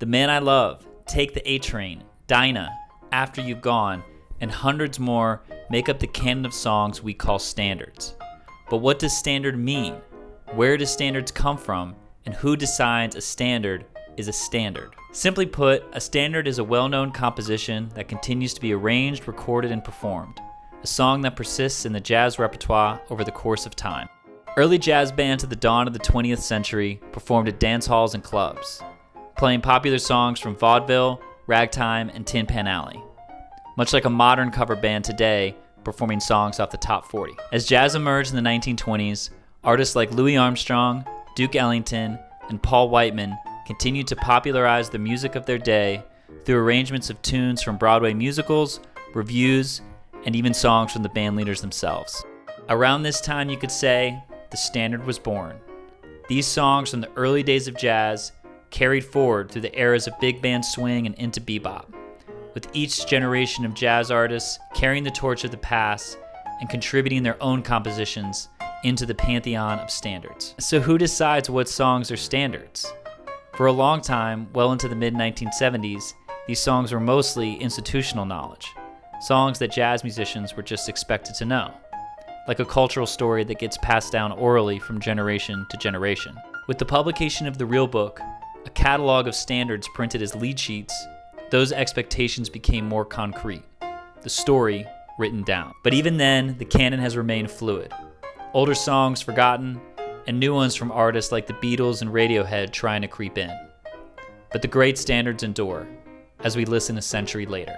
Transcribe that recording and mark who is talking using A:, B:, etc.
A: The Man I Love, Take the A Train, Dinah, After You've Gone, and hundreds more make up the canon of songs we call standards. But what does standard mean? Where do standards come from? And who decides a standard is a standard? Simply put, a standard is a well-known composition that continues to be arranged, recorded, and performed. A song that persists in the jazz repertoire over the course of time. Early jazz bands at the dawn of the 20th century performed at dance halls and clubs, playing popular songs from vaudeville, ragtime, and Tin Pan Alley. Much like a modern cover band today, performing songs off the top 40. As jazz emerged in the 1920s, artists like Louis Armstrong, Duke Ellington, and Paul Whiteman continued to popularize the music of their day through arrangements of tunes from Broadway musicals, revues, and even songs from the bandleaders themselves. Around this time, you could say, the standard was born. These songs from the early days of jazz carried forward through the eras of big band swing and into bebop, with each generation of jazz artists carrying the torch of the past and contributing their own compositions into the pantheon of standards. So who decides what songs are standards? For a long time, well into the mid-1970s, these songs were mostly institutional knowledge, songs that jazz musicians were just expected to know, like a cultural story that gets passed down orally from generation to generation. With the publication of the Real Book, a catalog of standards printed as lead sheets, those expectations became more concrete, the story written down. But even then, the canon has remained fluid. Older songs forgotten, and new ones from artists like the Beatles and Radiohead trying to creep in. But the great standards endure, as we listen a century later.